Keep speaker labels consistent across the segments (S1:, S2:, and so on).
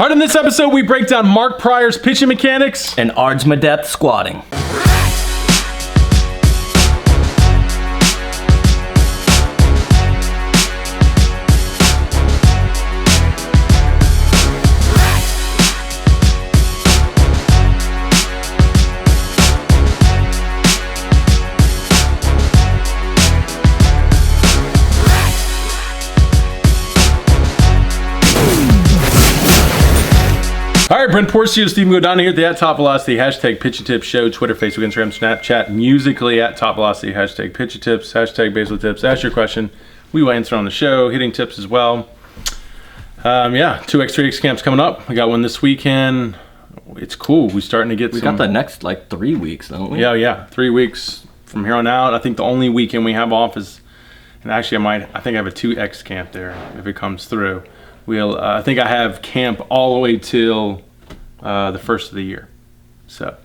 S1: All right, in this episode, we break down Mark Pryor's pitching mechanics
S2: and Arj Madep squatting.
S1: All right, Brent Porcio, Stephen Godani here at the @Top Velocity hashtag Pitch and Tips show, Twitter, Facebook, Instagram, Snapchat, musically @Top Velocity hashtag Pitch and Tips hashtag Baseball Tips. Ask your question, we will answer on the show. Hitting tips as well. 2x3x camps coming up. We got one this weekend. It's cool. We're starting to get.
S2: We got the next 3 weeks, don't we?
S1: Yeah. 3 weeks from here on out. I think the only weekend we have off is, and actually I think I have a 2x camp there if it comes through. I think I have camp all the way till the first of the year. So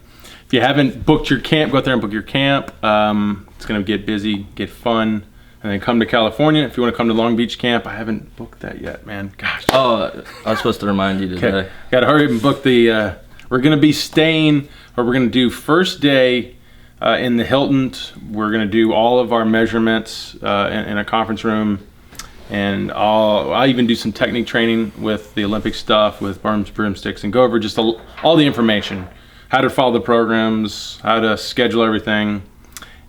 S1: if you haven't booked your camp, go out there and book your camp. It's going to get busy, get fun, and then come to California. If you want to come to Long Beach camp, I haven't booked that yet, man. Gosh.
S2: Oh, I was supposed to remind you today.
S1: Okay. Got to hurry up and book the. We're going to be staying, or we're going to do first day in the Hilton. We're going to do all of our measurements in a conference room. And I'll even do some technique training with the Olympic stuff, with berms, broomsticks, and go over just all the information, how to follow the programs, how to schedule everything.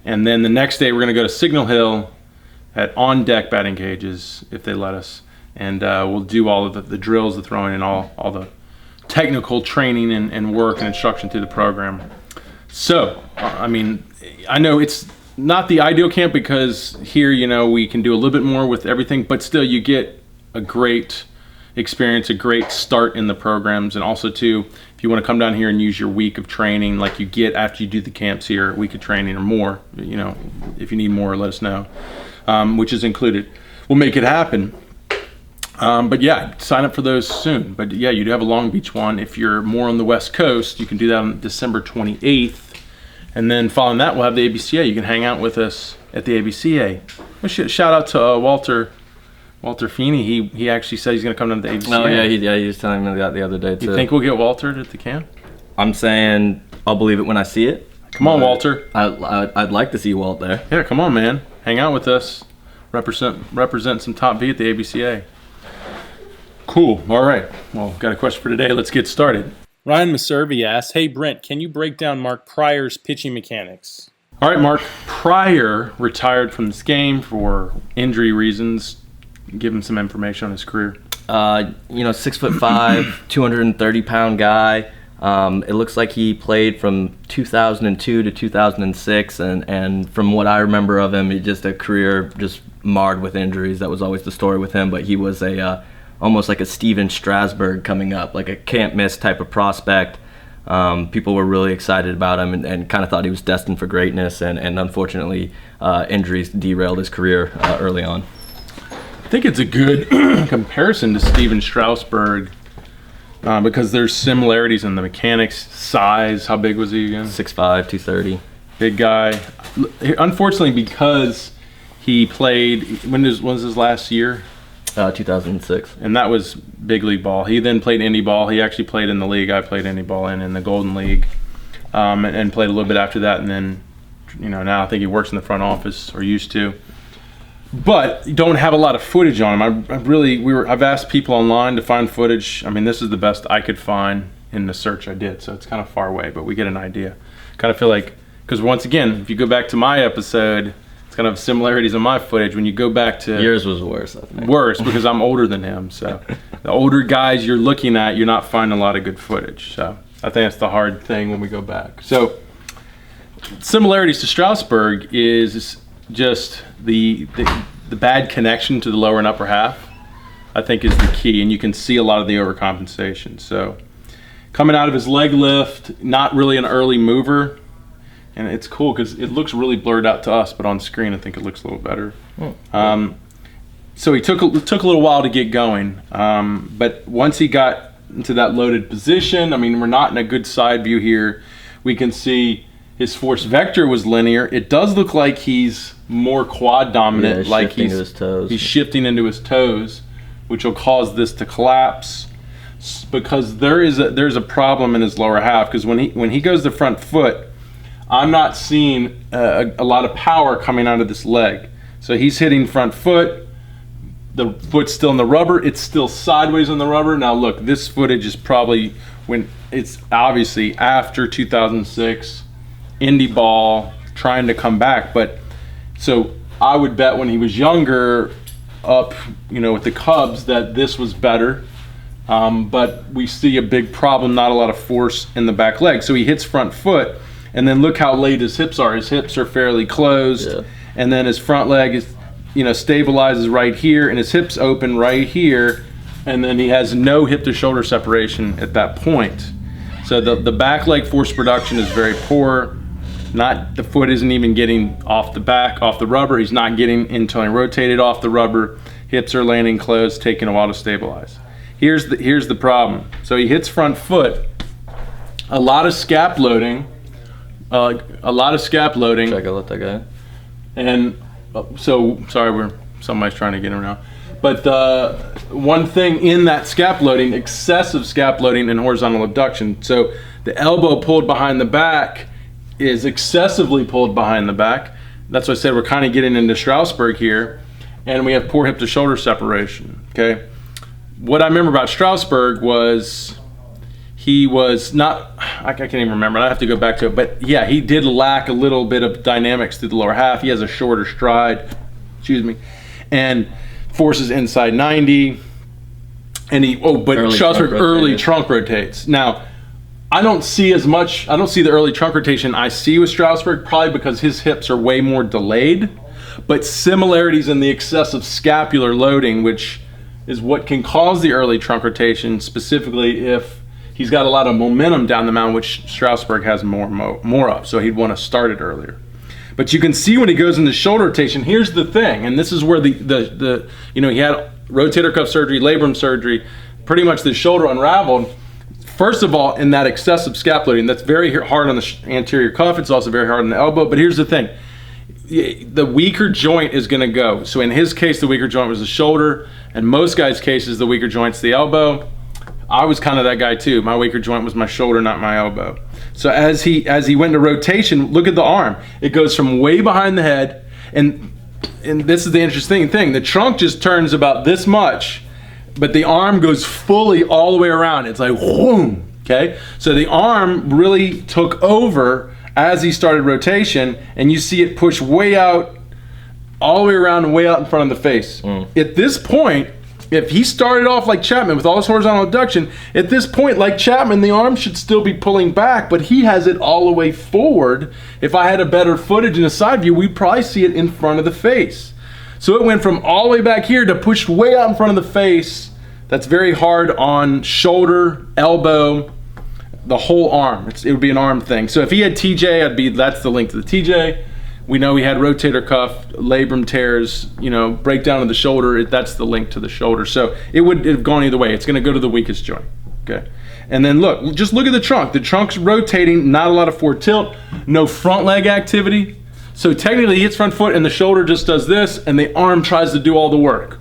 S1: And then the next day we're going to go to Signal Hill at on-deck batting cages, if they let us. And we'll do all of the drills, the throwing, and all the technical training and work and instruction through the program. So, I know it's not the ideal camp because here, we can do a little bit more with everything, but still you get a great experience, a great start in the programs. And also too, if you want to come down here and use your week of training like you get after you do the camps here, a week of training or more, if you need more, let us know, which is included. We'll make it happen. But yeah, sign up for those soon. But yeah, you do have a Long Beach one. If you're more on the West Coast, you can do that on December 28th. And then following that, we'll have the ABCA. You can hang out with us at the ABCA. Shout out to Walter Feeney. He actually said he's going to come down to the ABCA.
S2: Oh, yeah, he was telling me that the other day, too.
S1: You think we'll get Walter at the camp?
S2: I'm saying I'll believe it when I see it.
S1: Come on, Walter.
S2: I'd like to see Walt there.
S1: Yeah, come on, man. Hang out with us. Represent some top V at the ABCA. Cool. All right. Well, got a question for today. Let's get started. Ryan Maservi asks, hey, Brent, can you break down Mark Pryor's pitching mechanics? All right, Mark Pryor retired from this game for injury reasons. Give him some information on his career.
S2: 6'5", 230-pound guy. It looks like he played from 2002 to 2006, and from what I remember of him, he just a career just marred with injuries. That was always the story with him, but he was almost like a Steven Strasburg coming up, like a can't miss type of prospect. People were really excited about him and kind of thought he was destined for greatness, and unfortunately injuries derailed his career early on.
S1: I think it's a good comparison to Steven Strasburg because there's similarities in the mechanics, size. How big was he again?
S2: 6'5", 230.
S1: Big guy. Unfortunately, because he played, when was his last year?
S2: 2006. And
S1: that was big league ball. He then played indie ball. He actually played in the league I played indie ball in the Golden League, and played a little bit after that. And then, now I think he works in the front office, or used to. But you don't have a lot of footage on him. I've asked people online to find footage. This is the best I could find in the search I did. So it's kind of far away, but we get an idea. Kind of feel like, because once again, if you go back to my episode, kind of similarities in my footage. When you go back to
S2: yours was worse, I think.
S1: Worse because I'm older than him. So the older guys you're looking at, you're not finding a lot of good footage. So I think that's the hard thing when we go back. So similarities to Strasburg is just the bad connection to the lower and upper half, I think, is the key, and you can see a lot of the overcompensation. So coming out of his leg lift, not really an early mover. And it's cool because it looks really blurred out to us, but on screen I think it looks a little better. So he took a little while to get going, but once he got into that loaded position, we're not in a good side view here. We can see his force vector was linear. It does look like he's more quad dominant,
S2: he's shifting into his toes,
S1: which will cause this to collapse. because there's a problem in his lower half, because when he goes to front foot, I'm not seeing a lot of power coming out of this leg. So he's hitting front foot, the foot's still in the rubber, it's still sideways on the rubber. Now look, this footage is probably when it's obviously after 2006, indie ball, trying to come back. But so I would bet when he was younger, up, with the Cubs, that this was better. But we see a big problem, not a lot of force in the back leg. So he hits front foot, and then look how late his hips are. His hips are fairly closed, yeah. And then his front leg is, stabilizes right here, and his hips open right here, and then he has no hip to shoulder separation at that point. So the back leg force production is very poor. The foot isn't even getting off the rubber. He's not getting internally rotated off the rubber. Hips are landing closed, taking a while to stabilize. Here's the problem. So he hits front foot, a lot of scap loading.
S2: Should I go let that guy?
S1: And so, sorry, somebody's trying to get him now. But one thing in that scap loading, excessive scap loading and horizontal abduction. So the elbow pulled behind the back is excessively pulled behind the back. That's why I said we're kind of getting into Strasburg here. And we have poor hip to shoulder separation, okay? What I remember about Strasburg was he was not, I can't even remember, I have to go back to it, but yeah, he did lack a little bit of dynamics through the lower half. He has a shorter stride, and forces inside 90, and but Strasburg early trunk rotates. Now, I don't see the early trunk rotation I see with Strasburg, probably because his hips are way more delayed, but similarities in the excessive scapular loading, which is what can cause the early trunk rotation, specifically if he's got a lot of momentum down the mound, which Strasburg has more of, so he'd want to start it earlier. But you can see when he goes into shoulder rotation, here's the thing, and this is where he had rotator cuff surgery, labrum surgery, pretty much the shoulder unraveled. First of all, in that excessive scap loading, that's very hard on the anterior cuff, it's also very hard on the elbow, but here's the thing. The weaker joint is going to go. So in his case, the weaker joint was the shoulder, and most guys' cases, the weaker joint's the elbow. I was kind of that guy too. My weaker joint was my shoulder, not my elbow. So as he went to rotation, look at the arm. It goes from way behind the head, and this is the interesting thing. The trunk just turns about this much, but the arm goes fully all the way around. It's like, whoom, okay? So the arm really took over as he started rotation, and you see it push way out, all the way around and way out in front of the face. At this point, if he started off like Chapman with all his horizontal abduction, at this point, like Chapman, the arm should still be pulling back, but he has it all the way forward. If I had a better footage in a side view, we'd probably see it in front of the face. So it went from all the way back here to pushed way out in front of the face. That's very hard on shoulder, elbow, the whole arm. It would be an arm thing. So if he had TJ, that's the link to the TJ. We know he had rotator cuff, labrum tears, breakdown of the shoulder. That's the link to the shoulder. So it would have gone either way. It's going to go to the weakest joint. Okay. And then just look at the trunk. The trunk's rotating, not a lot of forward tilt, no front leg activity. So technically he hits front foot and the shoulder just does this and the arm tries to do all the work.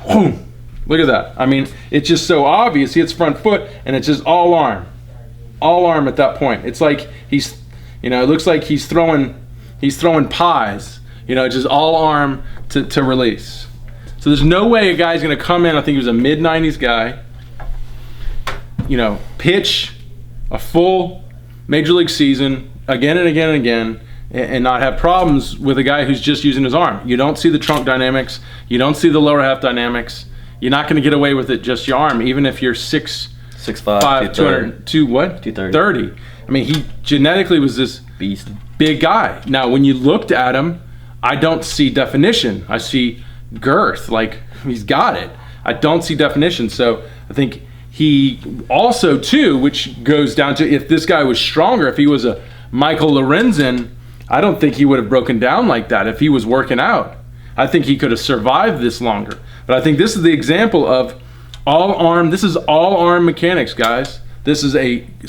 S1: Boom. Look at that. I mean, it's just so obvious. He hits front foot and it's just all arm. All arm at that point. It's like it looks like he's throwing pies, just all arm to release. So there's no way a guy's gonna come in, I think he was a mid-90s guy, pitch a full major league season again and again and again and not have problems with a guy who's just using his arm. You don't see the trunk dynamics, you don't see the lower half dynamics. You're not gonna get away with it just your arm, even if you're 6'5", 230. I mean, he genetically was this
S2: beast.
S1: Big guy. Now, when you looked at him, I don't see definition. I see girth, like he's got it. I don't see definition. So I think he also, too, which goes down to if this guy was stronger, if he was a Michael Lorenzen, I don't think he would have broken down like that if he was working out. I think he could have survived this longer. But I think this is the example of all arm. This is all arm mechanics, guys. This is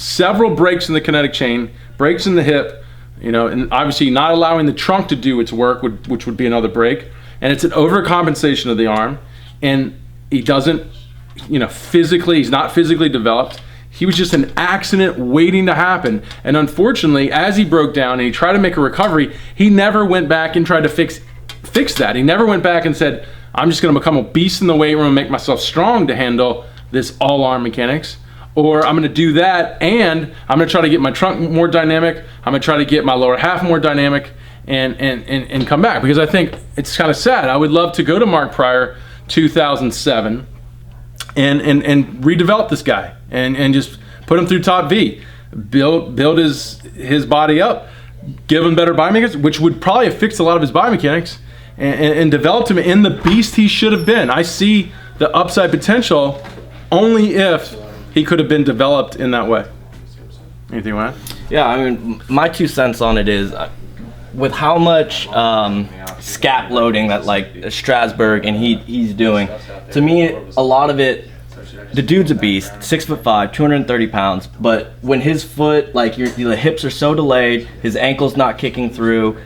S1: several breaks in the kinetic chain, breaks in the hip, and obviously not allowing the trunk to do its work, which would be another break. And it's an overcompensation of the arm, and he doesn't physically, he's not physically developed. He was just an accident waiting to happen. And unfortunately, as he broke down and he tried to make a recovery, he never went back and tried to fix that. He never went back and said, I'm just going to become a beast in the weight room and make myself strong to handle this all arm mechanics. Or I'm going to do that, and I'm going to try to get my trunk more dynamic. I'm going to try to get my lower half more dynamic and come back. Because I think it's kind of sad. I would love to go to Mark Pryor 2007 and redevelop this guy and just put him through top V, build his body up, give him better biomechanics, which would probably have fixed a lot of his biomechanics, and developed him in the beast he should have been. I see the upside potential only if he could have been developed in that way. Anything you want?
S2: Yeah, I mean, my 2 cents on it is, with how much scap loading that like Strasburg and he's doing, to me, a lot of it, the dude's a beast, 6'5", 230 pounds, but when his foot, like the hips are so delayed, his ankle's not kicking through,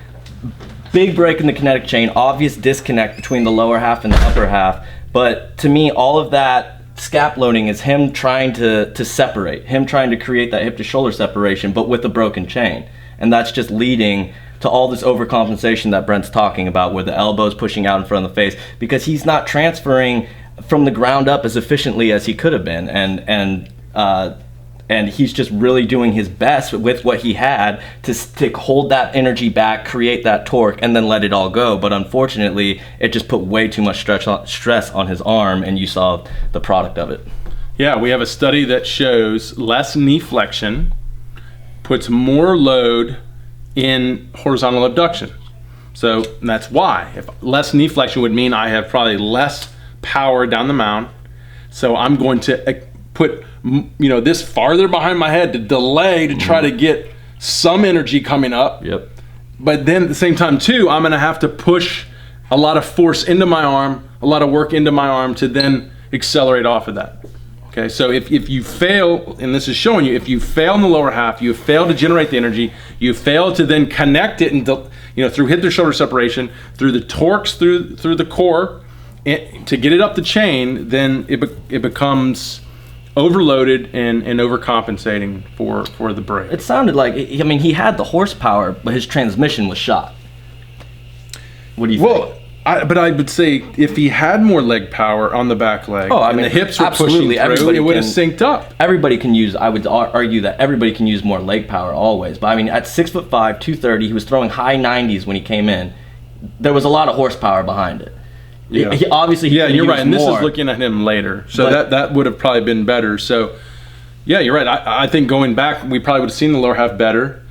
S2: big break in the kinetic chain, obvious disconnect between the lower half and the upper half. But to me, all of that scap loading is him trying to separate, him trying to create that hip to shoulder separation, but with a broken chain. And that's just leading to all this overcompensation that Brent's talking about, where the elbow's pushing out in front of the face, because he's not transferring from the ground up as efficiently as he could have been, and he's just really doing his best with what he had to hold that energy back, create that torque, and then let it all go. But unfortunately, it just put way too much stress on his arm, and you saw the product of it.
S1: Yeah, we have a study that shows less knee flexion puts more load in horizontal abduction. So that's why. If less knee flexion would mean I have probably less power down the mount, so I'm going to put this farther behind my head to delay to try to get some energy coming up.
S2: Yep.
S1: But then at the same time too, I'm going to have to push a lot of force into my arm, a lot of work into my arm to then accelerate off of that. Okay, so if you fail, and this is showing you, if you fail in the lower half, you fail to generate the energy, you fail to then connect it and through hip to shoulder separation, through the torques through the core, to get it up the chain, then it becomes overloaded and overcompensating for the brake.
S2: It sounded like, I mean, he had the horsepower, but his transmission was shot. What do you think?
S1: But I would say if he had more leg power on the back leg, and the hips were pushing through, it would have synced up.
S2: Everybody can use, I would argue that everybody can use more leg power always. But I mean, at 6'5", 230, he was throwing high 90s when he came in. There was a lot of horsepower behind it.
S1: Yeah, you're right. And this is looking at him later, so that would have probably been better. So, yeah, you're right. I think going back, we probably would have seen the lower half better,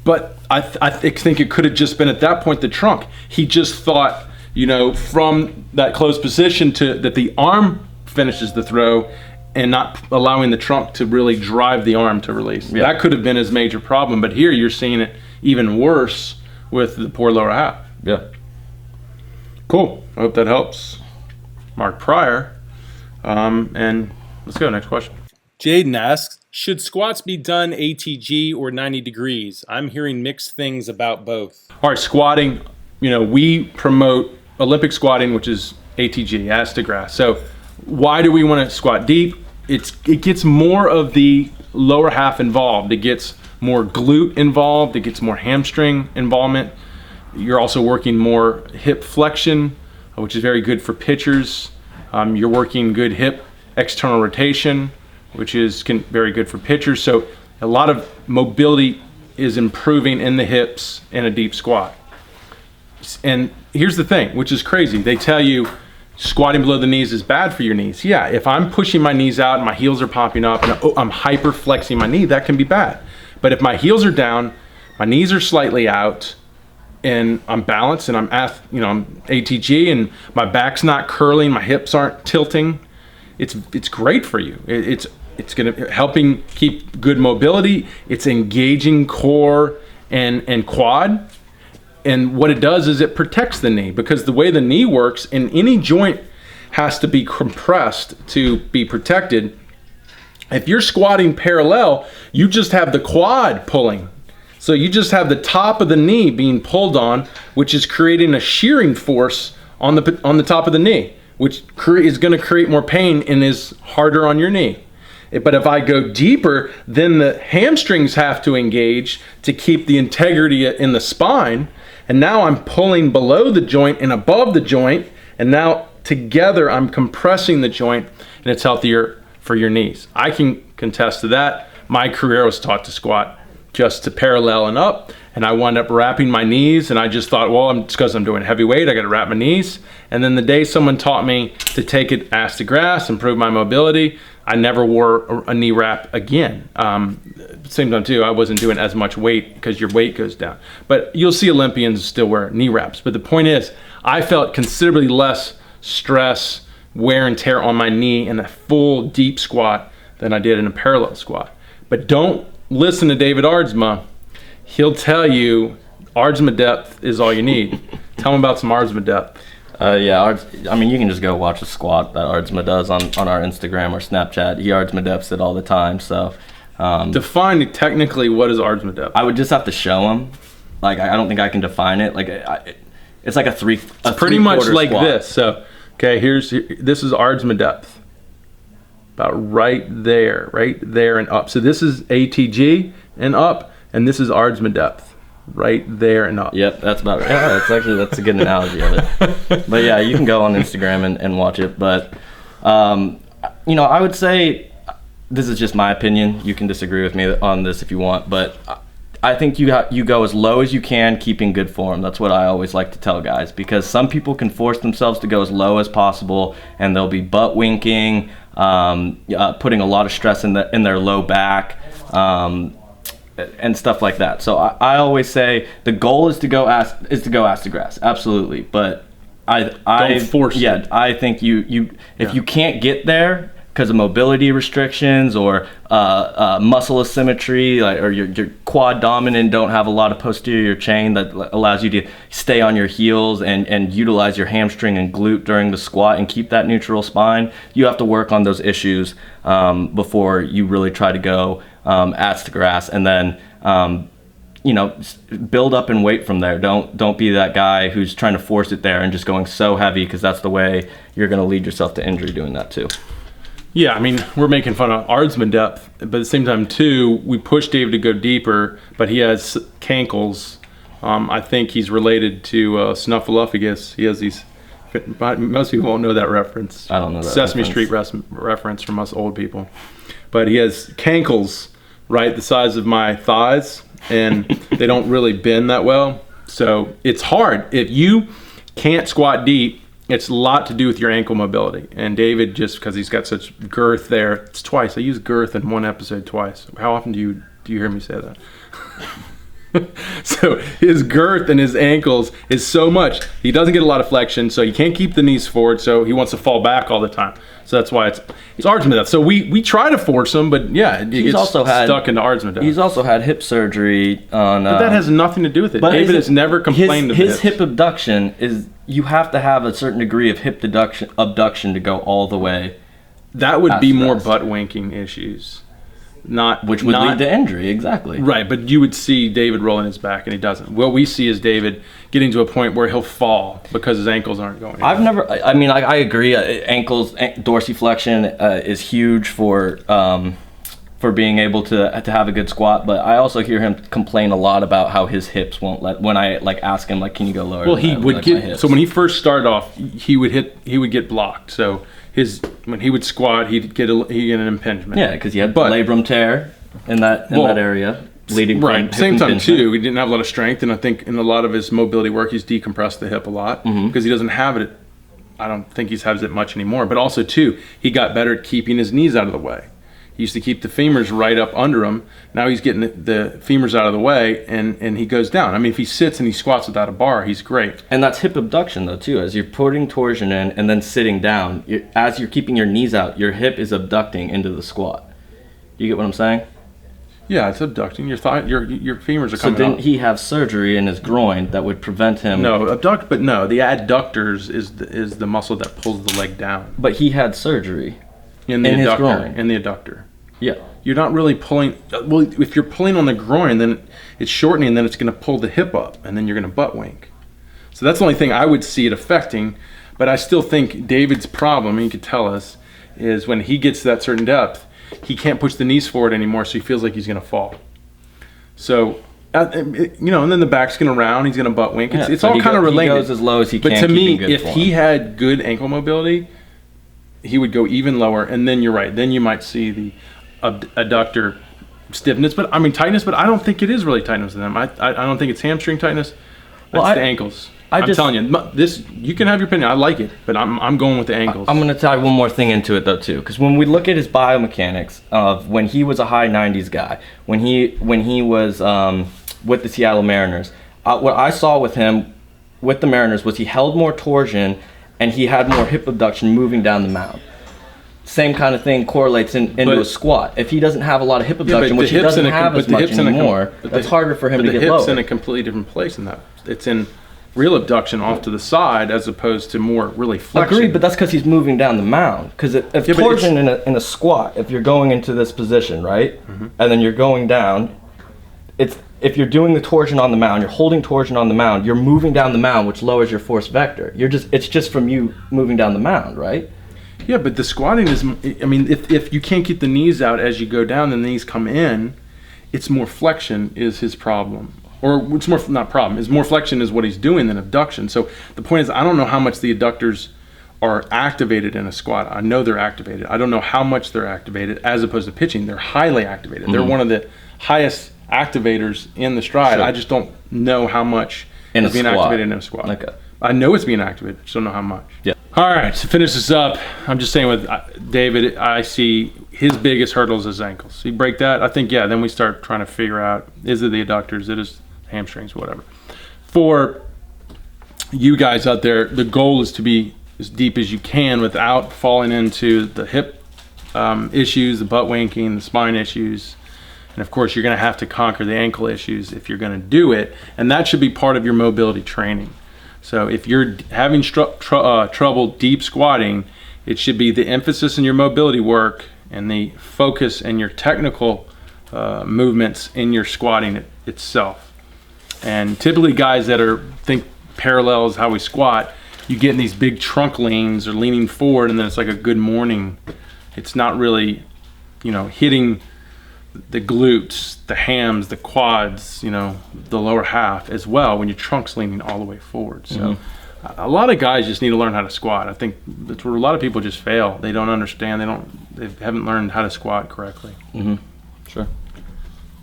S1: but I think it could have just been at that point the trunk. He just thought, from that closed position that the arm finishes the throw, and not allowing the trunk to really drive the arm to release. Yeah. That could have been his major problem. But here you're seeing it even worse with the poor lower half.
S2: Yeah.
S1: Cool. I hope that helps Mark Pryor. And let's go. Next question. Jaden asks, should squats be done ATG or 90 degrees? I'm hearing mixed things about both. All right, squatting, we promote Olympic squatting, which is ATG, ass to grass. So why do we want to squat deep? It gets more of the lower half involved. It gets more glute involved. It gets more hamstring involvement. You're also working more hip flexion, which is very good for pitchers. You're working good hip external rotation, which is very good for pitchers. So a lot of mobility is improving in the hips in a deep squat. And here's the thing, which is crazy. They tell you squatting below the knees is bad for your knees. Yeah, if I'm pushing my knees out and my heels are popping up and I'm hyper flexing my knee, that can be bad. But if my heels are down, my knees are slightly out, and I'm balanced and I'm ATG and my back's not curling, my hips aren't tilting, it's great for you. It's gonna helping keep good mobility. It's engaging core and quad. And what it does is it protects the knee, because the way the knee works, and any joint has to be compressed to be protected. If you're squatting parallel, you just have the quad pulling. So you just have the top of the knee being pulled on, which is creating a shearing force on the top of the knee, which is going to create more pain and is harder on your knee. But if I go deeper, then the hamstrings have to engage to keep the integrity in the spine. And now I'm pulling below the joint and above the joint. And now together I'm compressing the joint, and it's healthier for your knees. I can contest to that. My career was taught to squat just to parallel and up. And I wound up wrapping my knees, and I just thought, well, it's because I'm doing heavy weight, I got to wrap my knees. And then the day someone taught me to take it ass to grass, improve my mobility, I never wore a knee wrap again. Same time too, I wasn't doing as much weight because your weight goes down. But you'll see Olympians still wear knee wraps. But the point is, I felt considerably less stress, wear and tear on my knee in a full deep squat than I did in a parallel squat. But don't listen to David Aardsma. He'll tell you Aardsma depth is all you need. Tell him about some Aardsma depth.
S2: I mean, you can just go watch a squat that Aardsma does on our Instagram or Snapchat. He Aardsma depths it all the time. So
S1: define technically what is Aardsma depth.
S2: I would just have to show him. Like, I don't think I can define it. Like, it's like a
S1: pretty much like
S2: squat.
S1: this. So, okay, this is Aardsma depth. About right there and up. So this is ATG and up, and this is Aardsma depth. Right there and up.
S2: Yep, that's about right. Yeah, that's a good analogy of it. But yeah, you can go on Instagram and watch it. But I would say, this is just my opinion. You can disagree with me on this if you want, but I think you go as low as you can, keeping good form. That's what I always like to tell guys, because some people can force themselves to go as low as possible, and they'll be butt winking, putting a lot of stress in their low back. And stuff like that. So I always say the goal is to go ass to grass, absolutely. But I
S1: don't force it.
S2: Yeah, I think if you can't get there because of mobility restrictions or muscle asymmetry, or your quad dominant, don't have a lot of posterior chain that allows you to stay on your heels and utilize your hamstring and glute during the squat and keep that neutral spine, you have to work on those issues before you really try to go ass to grass, and then build up and weight from there. Don't be that guy who's trying to force it there and just going so heavy, because that's the way you're going to lead yourself to injury doing that too.
S1: Yeah, I mean, we're making fun of Aardsma depth, but at the same time too, we push David to go deeper, but he has cankles. I think he's related to Snuffleupagus. He has these. Most people won't know that reference.
S2: I don't know that
S1: Sesame Street reference from us old people. But he has cankles, right, the size of my thighs, and they don't really bend that well. So it's hard. If you can't squat deep, it's a lot to do with your ankle mobility. And David, just because he's got such girth there, it's twice. I used girth in one episode twice. How often do you hear me say that? So his girth and his ankles is so much. He doesn't get a lot of flexion, so he can't keep the knees forward, so he wants to fall back all the time. So that's why it's Aardsma depth. So we try to force him, but yeah, it gets stuck into Aardsma depth.
S2: He's also had hip surgery on.
S1: But that has nothing to do with it. David has never complained of
S2: his hip abduction is. You have to have a certain degree of hip abduction to go all the way.
S1: That would be more butt winking issues.
S2: Which would lead to injury, exactly.
S1: Right, but you would see David rolling his back, and he doesn't. What we see is David getting to a point where he'll fall because his ankles aren't going.
S2: I agree. Ankles, dorsiflexion is huge for being able to have a good squat, but I also hear him complain a lot about how his hips won't let. When I ask him, can you go lower?
S1: Well, he would get. So when he first started off, he would get blocked. So when he would squat, he'd get an impingement.
S2: Yeah, because he had labrum tear in that area, leading
S1: right. Same time too, he didn't have a lot of strength, and I think in a lot of his mobility work, he's decompressed the hip a lot because he doesn't have it. I don't think he has it much anymore. But also too, he got better at keeping his knees out of the way. He used to keep the femurs right up under him. Now he's getting the femurs out of the way, and he goes down. I mean, if he sits and he squats without a bar, he's great.
S2: And that's hip abduction, though, too. As you're putting torsion in and then sitting down, as you're keeping your knees out, your hip is abducting into the squat. You get what I'm saying?
S1: Yeah, it's abducting. Your femurs are coming up.
S2: So didn't he have surgery in his groin that would prevent him?
S1: No, the adductors is the muscle that pulls the leg down.
S2: But he had surgery.
S1: In the adductor.
S2: Yeah.
S1: You're not really pulling. Well, if you're pulling on the groin, then it's shortening, and then it's going to pull the hip up, and then you're going to butt wink. So that's the only thing I would see it affecting. But I still think David's problem, and he could tell us, is when he gets to that certain depth, he can't push the knees forward anymore, so he feels like he's going to fall. So, and then the back's going to round, he's going to butt wink. It's all kind of related.
S2: He goes as low as he can.
S1: But to me, if he had good ankle mobility, he would go even lower, and then you're right. Then you might see the adductor stiffness, tightness. But I don't think it is really tightness in them. I don't think it's hamstring tightness. It's the ankles. I'm telling you, this, you can have your opinion. I like it, but I'm going with the ankles.
S2: I'm going to tie one more thing into it though too, because when we look at his biomechanics of when he was a high 90s guy, when he was with the Seattle Mariners, what I saw with him with the Mariners was he held more torsion and he had more hip abduction moving down the mound. Same kind of thing correlates into a squat. If he doesn't have a lot of hip abduction, which he doesn't have as much anymore, it's harder for him to get lower.
S1: The hip's in a completely different place in that. It's in real abduction off to the side as opposed to more really flexion.
S2: Agreed, but that's because he's moving down the mound. Because if torsion in a squat, if you're going into this position, right, and then you're going down, if you're doing the torsion on the mound, you're holding torsion on the mound, you're moving down the mound, which lowers your force vector. It's just from you moving down the mound, right?
S1: Yeah, but the squatting is, if you can't keep the knees out as you go down, the knees come in, it's more flexion is his problem. Or it's more, not problem, is more flexion is what he's doing than abduction. So the point is, I don't know how much the adductors are activated in a squat. I know they're activated. I don't know how much they're activated as opposed to pitching. They're highly activated. They're one of the highest activators in the stride. Sure. I just don't know how much is being activated in a squat. Okay. I know it's being activated, I just don't know how much.
S2: Yeah.
S1: All right, to finish this up, I'm just saying with David, I see his biggest hurdles is ankles. You break that, I think, then we start trying to figure out, is it the adductors, it is hamstrings, whatever. For you guys out there, the goal is to be as deep as you can without falling into the hip issues, the butt winking, the spine issues. And of course, you're going to have to conquer the ankle issues if you're going to do it. And that should be part of your mobility training. So if you're having trouble deep squatting, it should be the emphasis in your mobility work and the focus and your technical movements in your squatting itself. And typically guys that think parallels how we squat, you get in these big trunk leans or leaning forward and then it's like a good morning. It's not really, hitting the glutes, the hams, the quads, the lower half as well when your trunk's leaning all the way forward. So a lot of guys just need to learn how to squat. I think that's where a lot of people just fail. They don't understand. They haven't learned how to squat correctly.
S2: Sure.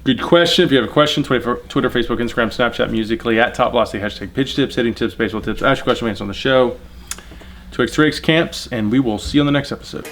S1: Good question. If you have a question, Twitter, Facebook, Instagram, Snapchat, Musically, @TopVelocity, #pitch tips, hitting tips, baseball tips. Ask your question, we answer on the show. 2x3x camps, and we will see you on the next episode.